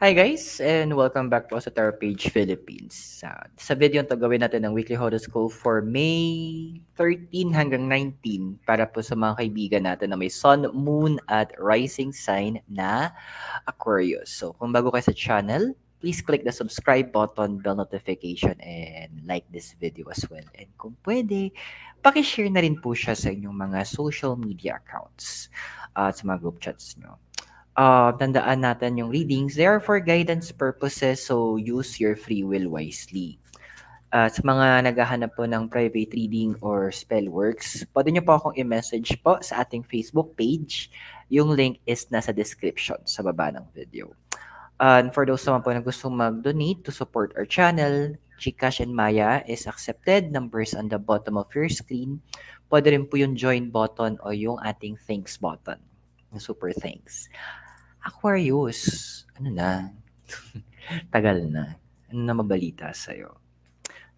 Hi guys, and welcome back po sa Tara Page Philippines. Sa video to gawin natin ng weekly horoscope for May 13 hanggang 19 para po sa mga kaibigan natin na may sun, moon at rising sign na Aquarius. So kung bago kayo sa channel, please click the subscribe button, bell notification, and like this video as well. And kung pwede, pakishare na rin po siya sa inyong mga social media accounts at sa mga group chats nyo. Tandaan natin yung readings, they are for guidance purposes, so use your free will wisely. Sa mga naghahanap po ng private reading or spell works, pwede nyo po akong i-message po sa ating Facebook page. Yung link is nasa description sa baba ng video. And for those naman po na gusto mag-donate to support our channel, GCash and Maya is accepted. Numbers on the bottom of your screen. Pwede rin po yung join button o yung ating thanks button. Super thanks. Aquarius, ano na? Tagal na. Ano na mabalita sa'yo?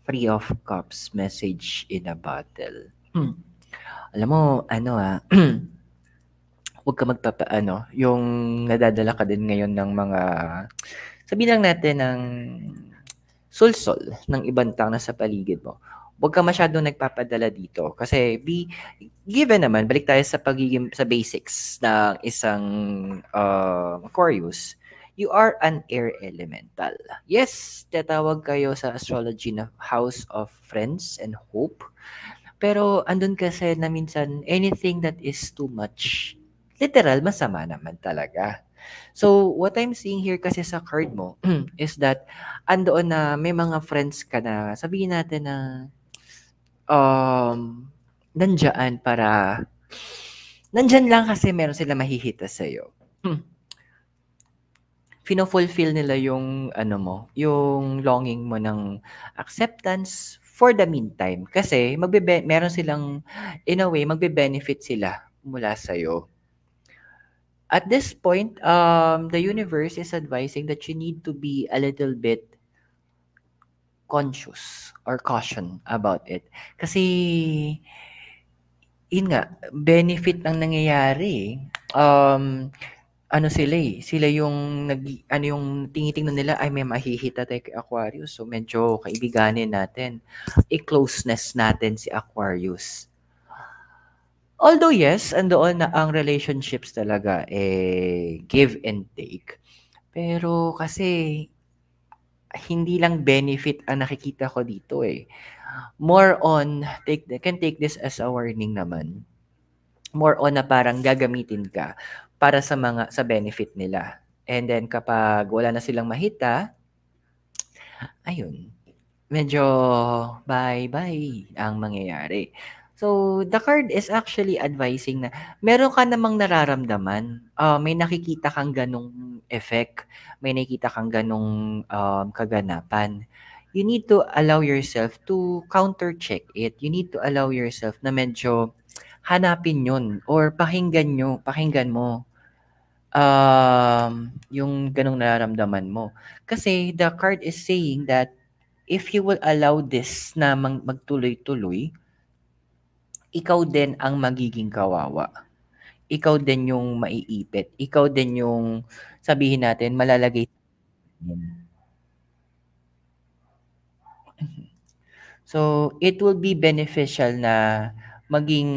Three of Cups, message in a bottle. Alam mo, huwag ka yung nadadala ka din ngayon ng mga, sabihin lang natin ng sulsol ng ibang tao na sa paligid mo. Huwag ka masyadong nagpapadala dito kasi given naman, balik tayo sa pagiging sa basics ng isang Aquarius, you are an air elemental. Yes, tatawag kayo sa astrology na House of Friends and Hope. Pero andun kasi na minsan anything that is too much, literal masama naman talaga. So, what I'm seeing here kasi sa card mo is that andoon na may mga friends ka na sabihin natin na nandyan nandyan lang kasi meron sila mahihita sa'yo. Fino-fulfill nila yung yung longing mo ng acceptance for the meantime. Kasi meron silang, in a way, magbe-benefit sila mula sa'yo. At this point, the universe is advising that you need to be a little bit conscious or caution about it. Kasi, yun nga, benefit ang nangyayari. Sila yung yung tinitingnan nila ay may mahihita tayo kay Aquarius. So medyo kaibiganin natin. I-closeness natin si Aquarius. Although yes, andoon na ang relationships talaga give and take. Pero kasi hindi lang benefit ang nakikita ko dito eh. More on can take this as a warning naman. More on na parang gagamitin ka para sa benefit nila. And then kapag wala na silang mahita, ayun, medyo bye-bye ang mangyayari. So, the card is actually advising na meron ka namang nararamdaman. May nakikita kang ganong effect. May nakikita kang ganong kaganapan. You need to allow yourself to counter-check it. You need to allow yourself na medyo hanapin yun or pakinggan mo yung ganong nararamdaman mo. Kasi the card is saying that if you will allow this na magtuloy-tuloy, ikaw din ang magiging kawawa. Ikaw din yung maiipit. Ikaw din yung, sabihin natin, malalagay. So, it will be beneficial na maging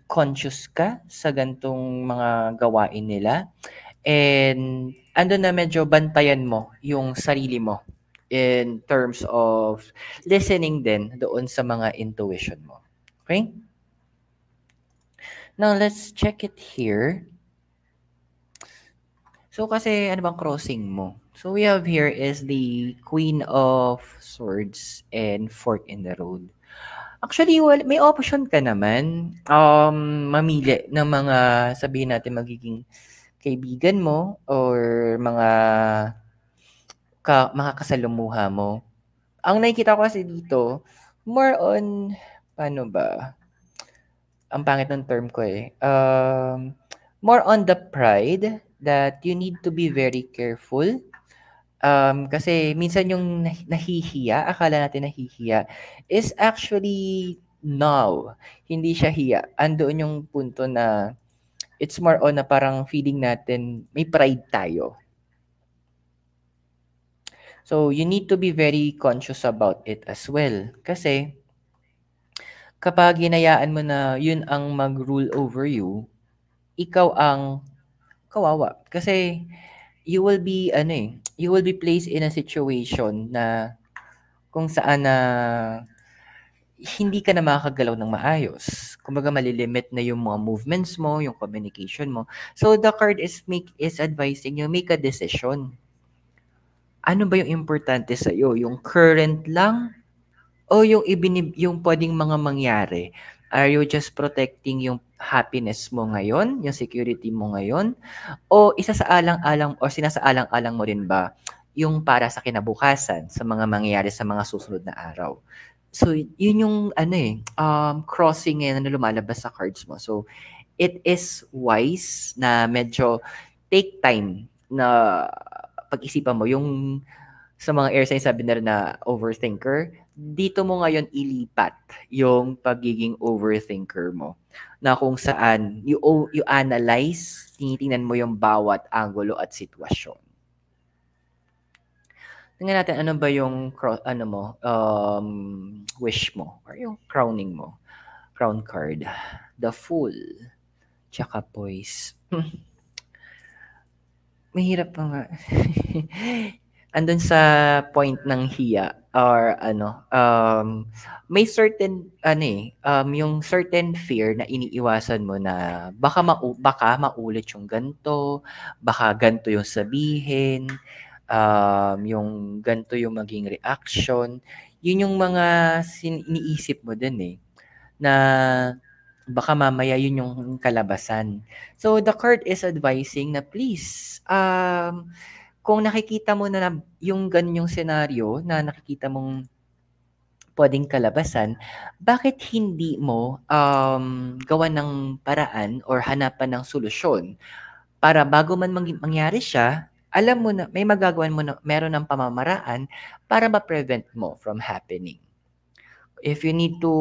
conscious ka sa gantong mga gawain nila. And andun na medyo bantayan mo yung sarili mo in terms of listening din doon sa mga intuition mo. Okay? Now, let's check it here. So, kasi ano bang crossing mo? So, we have here is the Queen of Swords and Fork in the Road. Actually, may option ka naman mamili ng mga, sabihin natin, magiging kaibigan mo or mga kasalumuha mo. Ang nakikita ko kasi dito, more on, paano ba? Ang pangit ng term ko eh. More on the pride that you need to be very careful. Kasi minsan yung nahihiya, akala natin nahihiya, is actually no. Hindi siya hiya. Andoon yung punto na it's more on na parang feeling natin may pride tayo. So, you need to be very conscious about it as well. Kasi, kapag hinayaan mo na yun ang mag-rule over you, ikaw ang kawawa. Kasi, you will be placed in a situation na kung saan na hindi ka na makakagalaw ng maayos. Kumbaga malilimit na yung mga movements mo, yung communication mo. So the card is advising you make a decision. Ano ba yung importante sa iyo? Yung current lang o yung pwedeng mga mangyari? Are you just protecting yung happiness mo ngayon, yung security mo ngayon? O isasaalang-alang o sinasaalang-alang mo rin ba yung para sa kinabukasan, sa mga mangyayari sa mga susunod na araw? So, yun yung crossing ngayon na lumalabas sa cards mo. So, it is wise na medyo take time na pag-isipan mo. Yung sa mga air signs sabi na rin na overthinker, dito mo ngayon ilipat yung pagiging overthinker mo. Na kung saan you analyze, tinitingnan mo yung bawat angulo at sitwasyon. Tingnan natin ano ba yung wish mo or yung crowning mo. Crown card. The Fool. Tsaka Poise. Mahirap pa nga. Andun sa point ng hiya or may certain yung certain fear na iniiwasan mo na baka maulit yung ganto, baka ganto yung sabihin, yung ganto yung maging reaction. Yun yung mga iniisip mo din na baka mamaya yun yung kalabasan. So the card is advising na please kung nakikita mo na yung ganyong senaryo na nakikita mong pwedeng kalabasan, bakit hindi mo gawan ng paraan or hanapan ng solusyon para bago man mangyari siya, alam mo na may magagawan mo na meron ng pamamaraan para ma-prevent mo from happening. If you need to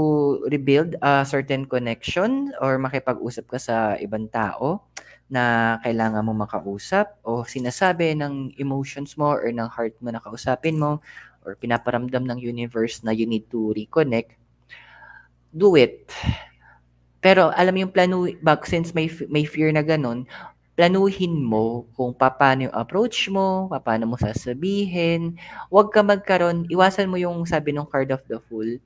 rebuild a certain connection or makipag-usap ka sa ibang tao na kailangan mo makausap o sinasabi ng emotions mo or ng heart mo na kausapin mo or pinaparamdam ng universe na you need to reconnect, do it. Pero alam mo yung since may fear na ganun, planuhin mo kung paano yung approach mo, paano mo sasabihin. Huwag ka iwasan mo yung sabi ng card of the Fool,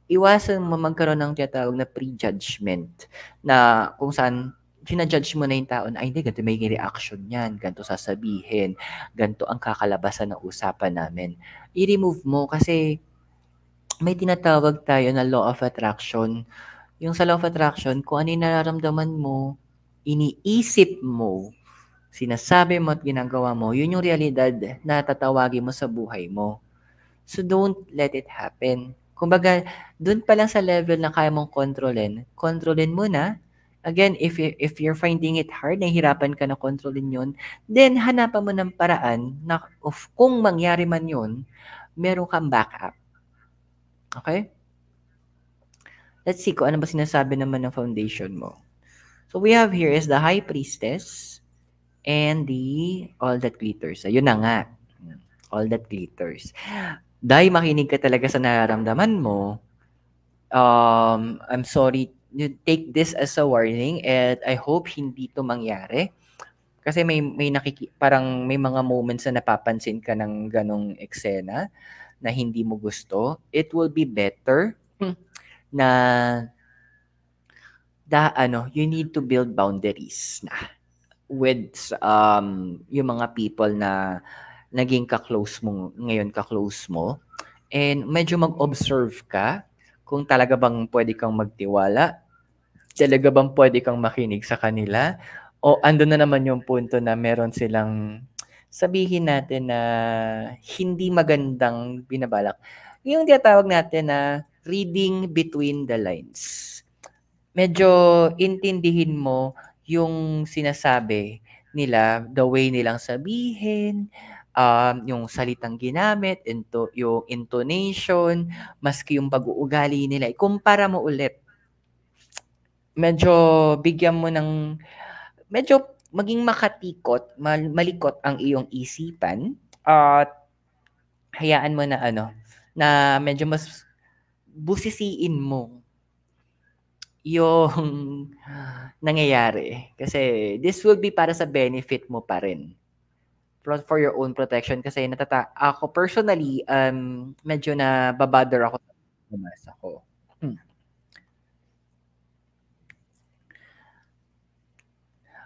iwasan mo magkaroon ng tinatawag na prejudgment na kung saan judge mo na yung tao na, ay hindi, ganito may reaction yan, ganito sasabihin, ganito ang kakalabasan ng usapan namin. I-remove mo kasi may tinatawag tayo na law of attraction. Yung sa law of attraction, kung ano yung nararamdaman mo, iniisip mo, sinasabi mo at ginagawa mo, yun yung realidad na tatawagin mo sa buhay mo. So don't let it happen. Kumbaga, dun pa lang sa level na kaya mong kontrolin mo na. Again, if you're finding it hard, nahihirapan ka na kontrolin yun, then hanapan mo ng paraan na kung mangyari man yun, meron kang backup. Okay? Let's see kung ano ba sinasabi naman ng foundation mo. So we have here is the High Priestess and the All That Glitters. Ayun na nga. All That Glitters. Dahil makinig ka talaga sa nararamdaman mo, I'm sorry, you take this as a warning and I hope hindi to mangyari. Kasi may parang may mga moments na napapansin ka ng ganong eksena na hindi mo gusto. It will be better na you need to build boundaries na with yung mga people na naging ka-close mo and medyo mag-observe ka kung talaga bang pwede kang magtiwala, talaga bang pwede kang makinig sa kanila, o ando na naman yung punto na meron silang sabihin natin na hindi magandang binabalak. Yung tinatawag natin na reading between the lines. Medyo intindihin mo yung sinasabi nila, the way nilang sabihin, yung salitang ginamit, yung intonation, maski yung pag-uugali nila, ikumpara mo ulit. Medyo bigyan mo ng, medyo maging malikot ang iyong isipan at hayaan mo na ano, na medyo mas busisiin mo yung nangyayari. Kasi this will be para sa benefit mo pa rin. For your own protection kasi ako personally, medyo nababother ako sa pamasa ko.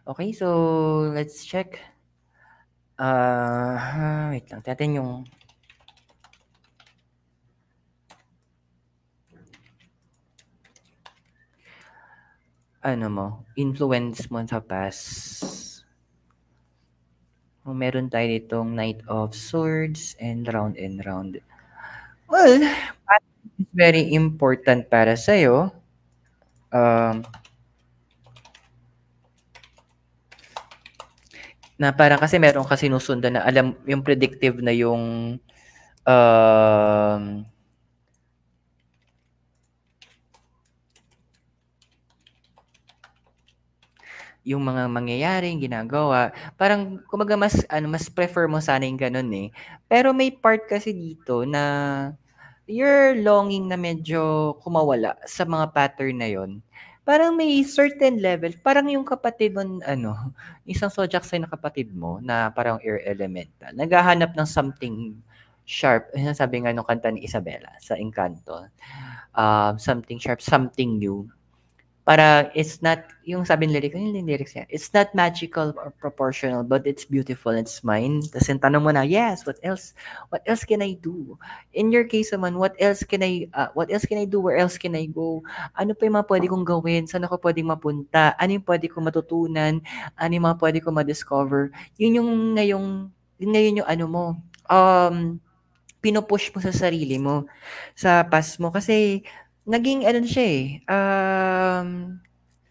Okay, so let's check. Wait lang, natin yung ano mo, influence mo sa past. Meron tayo ditong Knight of Swords and round and round. Well, it's very important para sa'yo. Na parang kasi meron ka sinusundan na alam yung predictive na um, yung mga mangyayaring ginagawa. Parang kumbaga mas prefer mo sana yung ganun eh. Pero may part kasi dito na you're longing na medyo kumawala sa mga pattern na yon. Parang may certain level, parang yung kapatid mo, isang zodiac sign na kapatid mo na parang air elemental, naghahanap ng something sharp. Sabi nga nung kanta ni Isabela sa Encanto, something sharp, something new. Para it's not, yung sabi ng lyrics niya, it's not magical or proportional, but it's beautiful, it's mine. Tapos yung tanong mo na, yes, what else can I do? In your case naman, what else can I do? Where else can I go? Ano pa yung mga pwede kong gawin? Saan ako pwedeng mapunta? Ano yung pwede kong matutunan? Ano yung mga pwede kong ma-discover? Yun ngayon yung ano mo, pinupush mo sa sarili mo, sa past mo. Kasi, naging ano siya eh,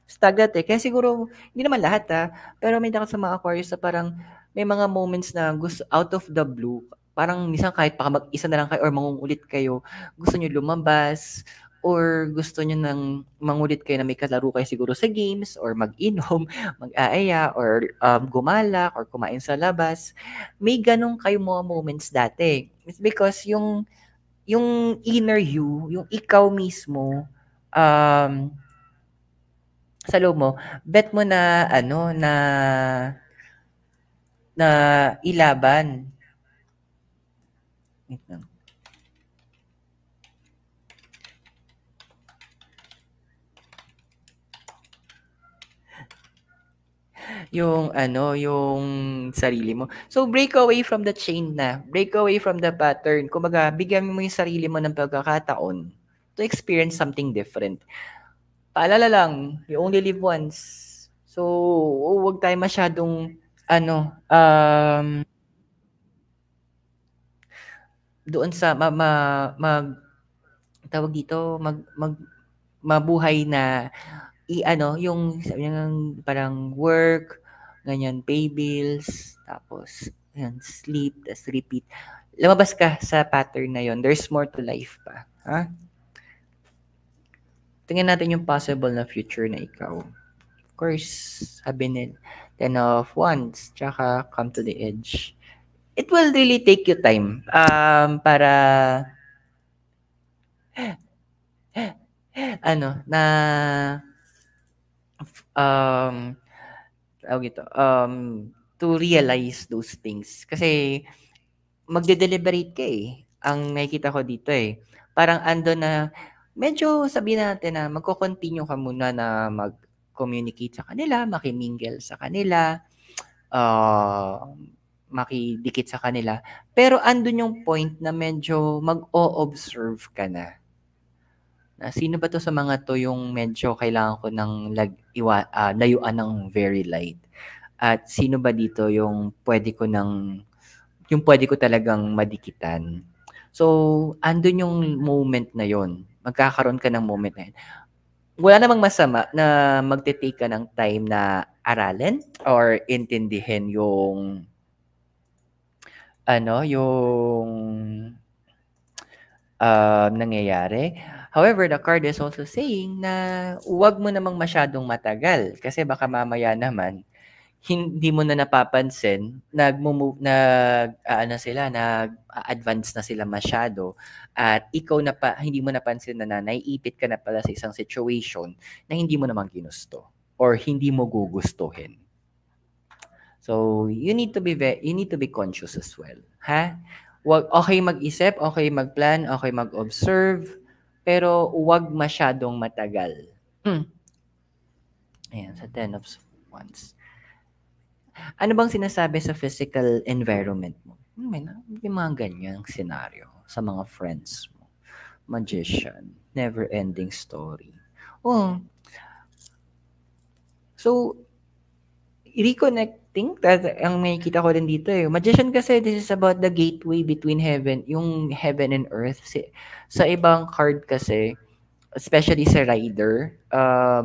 stagnant eh. Kaya siguro, hindi naman lahat pero may sa mga Aquarius na parang may mga moments na gusto out of the blue, parang minsan kahit baka mag-isa na lang kayo or mangungulit kayo, gusto nyo lumabas, or gusto nyo nang mangulit kayo na may kalaro kayo siguro sa games, or mag-inom, mag-aaya, or gumalak, or kumain sa labas. May ganun kayo mga moments dati. It's because yung inner you, yung ikaw mismo, sa loob mo, bet mo na na ilaban. Wait lang. Yung sarili mo. So break away from the chain na. Break away from the pattern. Kumbaga, bigyan mo yung sarili mo ng pagkakataon to experience something different. Paalala lang, you only live once. So, huwag tayo masyadong doon sa tawag dito, mabuhay na yung sabi niya parang work, ganyan, pay bills, tapos yan, sleep, tapos repeat. Lumabas ka sa pattern na yon. There's more to life pa. Ha? Tingnan natin yung possible na future na ikaw. Of course, sabi nila, 10 of Wands, tsaka come to the edge. It will really take you time para na tawag ito, to realize those things. Kasi magde-deliberate ka eh. Ang nakikita ko dito eh. Parang ando na, medyo sabihin natin na magko-continue ka muna na mag-communicate sa kanila, makimingle sa kanila, makidikit sa kanila. Pero andun yung point na medyo mag-o-observe ka na. Sino ba to sa mga to yung medyo kailangan ko ng layuan ng very light? At sino ba dito yung pwede ko talagang madikitan? So, andun yung moment na yon. Magkakaroon ka ng moment na yun. Wala namang masama na magte-take ka ng time na aralin or intindihin yung nangyayari. However, the card is also saying na huwag mo namang masyadong matagal kasi baka mamaya naman hindi mo na napapansin, nag-a-advance na sila masyado at ikaw hindi mo napansin na naiipit ka na pala sa isang situation na hindi mo naman ginusto or hindi mo gugustuhin. So, you need to be conscious as well, ha? Okay mag-isip, okay mag-plan, okay mag-observe, pero huwag masyadong matagal. Ayan, sa 10 of Wands. Ano bang sinasabi sa physical environment mo? May mga ganyang scenario sa mga friends mo. Magician, never-ending story. Oh. So, reconnecting, ang nakikita ko din dito eh. Magician kasi, this is about the gateway between heaven, yung heaven and earth. Sa ibang card kasi, especially sa Rider,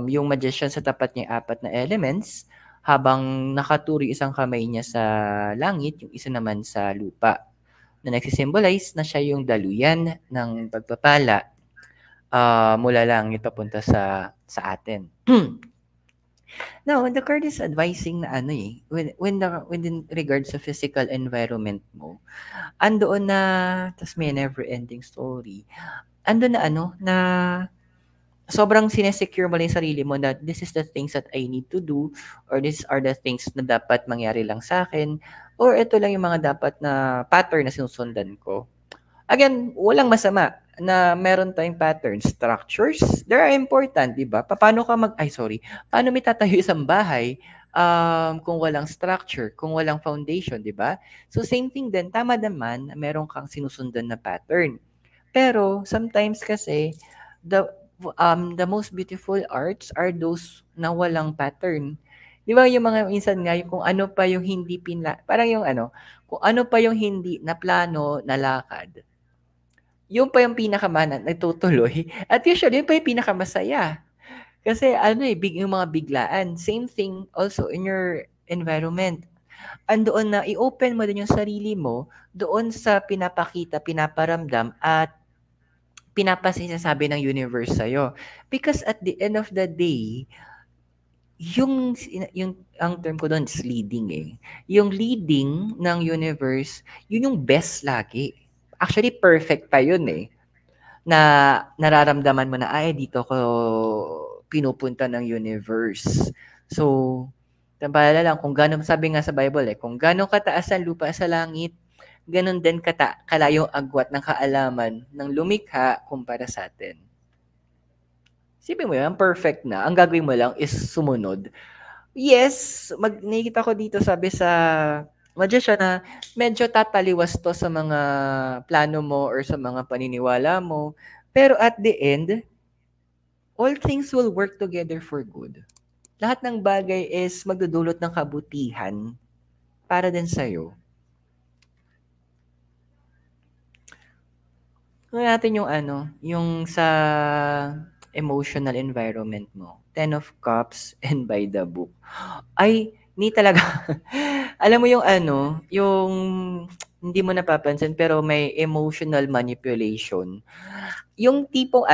yung magician sa tapat niya 4 na elements, habang nakaturi isang kamay niya sa langit, yung isa naman sa lupa, na nagsisimbolize na siya yung daluyan ng pagpapala mula langit papunta sa atin. Now, the card is advising na when in regards sa physical environment mo, andoon na, tas may never-ending story, andoon na na sobrang sinesecure mo lang yung sarili mo that this is the things that I need to do or these are the things na dapat mangyari lang sa akin or ito lang yung mga dapat na pattern na sinusundan ko. Again, walang masama na meron tayong patterns, structures. They are important, di ba? Paano may tatayo isang bahay kung walang structure, kung walang foundation, di ba? So same thing din, tama naman, meron kang sinusundan na pattern. Pero sometimes kasi the most beautiful arts are those na walang pattern. Di ba yung mga minsan nga, kung ano pa yung hindi parang yung kung ano pa yung hindi na plano na lakad, yung pa yung nagtutuloy. At usually, yun pa yung pinakamasaya. Kasi yung mga biglaan. Same thing also in your environment. Andoon na i-open mo din yung sarili mo doon sa pinapakita, pinaparamdam, at pinapasinasabi ng universe sa'yo. Because at the end of the day, yung ang term ko doon is leading eh. Yung leading ng universe, yun yung best lagi. Actually, perfect pa yun eh. Na nararamdaman mo na, dito ko pinupunta ng universe. So, tambala lang, kung gano'n, sabi nga sa Bible kung gano'n kataas ang lupa sa langit, gano'n din kalayo agwat ng kaalaman ng lumikha kumpara sa atin. Sipin mo yan, perfect na. Ang gagawin mo lang is sumunod. Yes, nakikita ko dito sabi sa magician na medyo tataliwas to sa mga plano mo or sa mga paniniwala mo. Pero at the end, all things will work together for good. Lahat ng bagay is magdudulot ng kabutihan para din sa'yo. Kung natin yung sa emotional environment mo. 10 of Cups and by the book. Ni talaga. Alam mo yung yung hindi mo napapansin pero may emotional manipulation. Yung tipong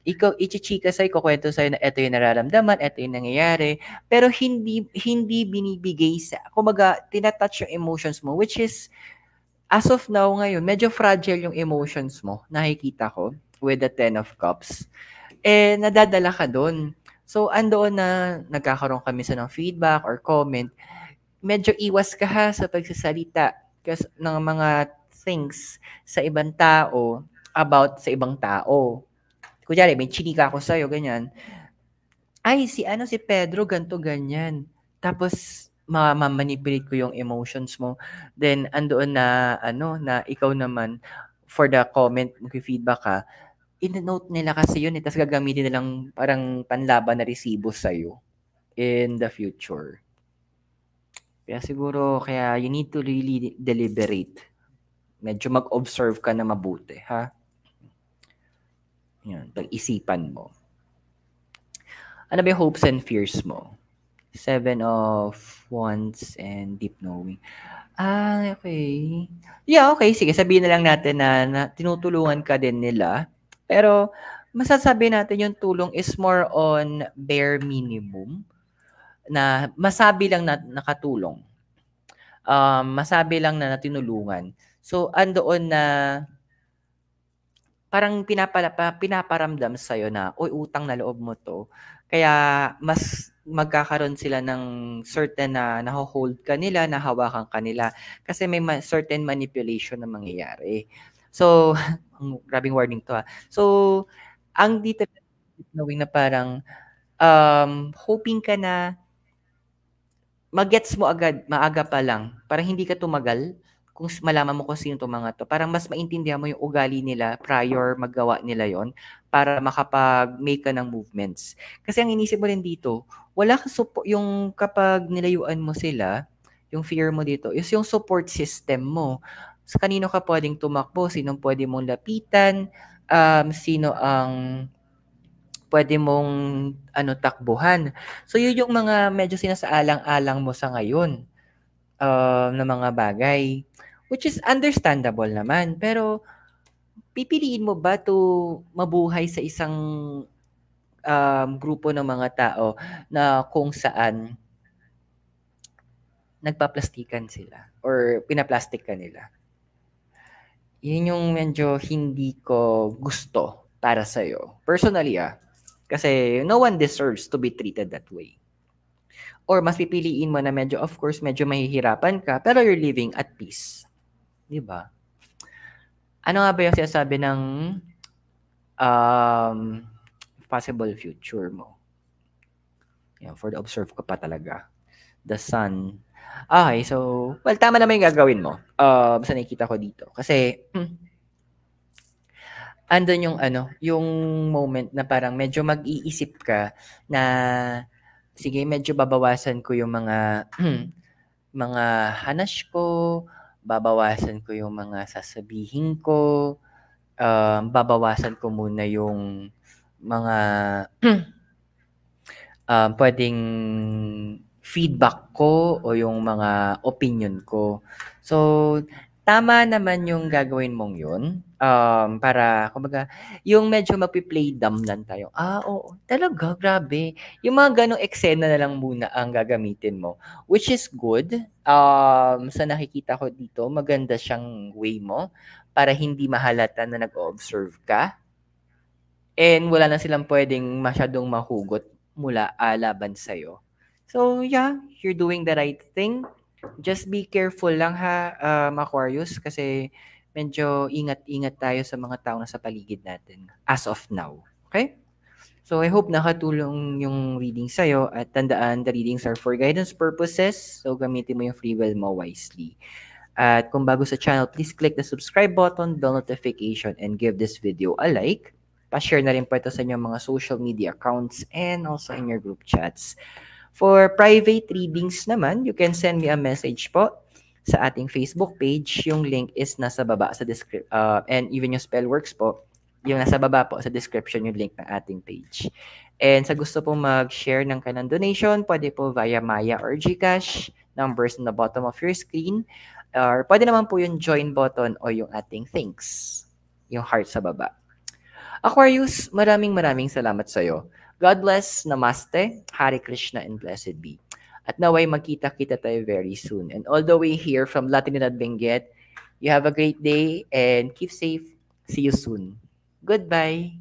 ikaw ichichika sa'yo, kukwento sa'yo na ito yung nararamdaman, ito yung nangyayari, pero hindi binibigay kumbaga, tinatouch yung emotions mo, which is, as of now ngayon, medyo fragile yung emotions mo, nakikita ko, with the 10 of Cups. Nadadala ka doon. So, andoon na nagkakaroon kami ng feedback or comment, medyo iwas ka sa pagsasalita kasi ng mga things sa ibang tao about sa ibang tao. Kunyari, may chinika ako sa'yo, ganyan. Si Pedro, ganto ganyan. Tapos, ma-manipulate ko yung emotions mo. Then, andoon na, na ikaw naman, for the comment, mag-feedback ka, in-note nila kasi yun tapos gagamitin nilang parang panlaban na resibo sa'yo in the future. Kaya siguro, you need to really deliberate. Medyo mag-observe ka na mabuti, ha? Yan, pag-isipan mo. Ano ba yung hopes and fears mo? 7 of Wands and Deep Knowing. Okay. Yeah, okay. Sige, sabihin na lang natin na tinutulungan ka din nila. Pero, masasabi natin yung tulong is more on bare minimum. na masabi lang na nakatulong. Masabi lang na tinulungan. So, andoon na parang pinaparamdam sa'yo na, "Uy, utang na loob mo 'to." Kaya mas magkakaroon sila ng certain na naho-hold ka nila, nahawakan ka nila kasi may certain manipulation na mangyayari. So, ang grabeng warning 'to, So, ang dito knowing na parang, hoping ka na mo agad, maaga pa lang, para hindi ka tumagal kung malaman mo kung sino 'tong mga 'to. Parang mas maintindihan mo yung ugali nila prior magawa nila yon para makapag-make ka ng movements. Kasi ang inisip mo rin dito, wala kang yung kapag nilayuan mo sila, yung fear mo dito is yung support system mo. Sa kanino ka puwedeng tumakbo, sinong puwede mong lapitan, sino ang puwede mong takbuhan. So, yun yung mga medyo sinasaalang-alang mo sa ngayon, na mga bagay. Which is understandable naman. Pero, pipiliin mo ba to mabuhay sa isang grupo ng mga tao na kung saan nagpaplastikan sila or pinaplastic ka nila? Yun yung medyo hindi ko gusto para sa'yo. Personally, kasi no one deserves to be treated that way. Or mas pipiliin mo na medyo, of course, medyo mahihirapan ka, pero you're living at peace. Di ba? Ano nga ba yung sinasabi ng possible future mo? Yan, for the observe ko pa talaga. The sun. Okay, so, well, tama naman yung gagawin mo. Basta nakikita ko dito. Kasi, andun yung yung moment na parang medyo mag-iisip ka na sige, medyo babawasan ko yung mga mga hanash ko, babawasan ko yung mga sasabihin ko, babawasan ko muna yung mga puwedeng feedback ko o yung mga opinion ko. So, tama naman yung gagawin mong yun, para kumbaga yung medyo magpe-play dumb lang tayo, oo, talaga grabe. Yung mga gano'ng eksena na lang muna ang gagamitin mo, which is good. Sa nakikita ko dito maganda siyang way mo para hindi mahalata na nag-o-observe ka and wala na silang puwedeng masyadong mahugot mula, laban sa'yo. So, yeah, you're doing the right thing. Just be careful lang Aquarius, kasi medyo ingat-ingat tayo sa mga tao na sa paligid natin as of now. Okay? So, I hope nakatulong yung reading sa'yo at tandaan, the readings are for guidance purposes. So, gamitin mo yung free will mo wisely. At kung bago sa channel, please click the subscribe button, bell notification, and give this video a like. Pa-share na rin po ito sa inyong mga social media accounts and also in your group chats. For private readings naman, you can send me a message po sa ating Facebook page. Yung link is nasa baba sa description, and even yung Spellworks po, yung nasa baba po sa description yung link ng ating page. And sa gusto po mag-share ng kanilang donation, pwede po via Maya or GCash, numbers on the bottom of your screen. Or pwede naman po yung join button o yung ating thanks, yung heart sa baba. Aquarius, maraming salamat sa iyo. God bless, Namaste, Hare Krishna, and blessed be. At naway magkita-kita tayo very soon. And all the way here from Latinidad Benguet, you have a great day and keep safe. See you soon. Goodbye.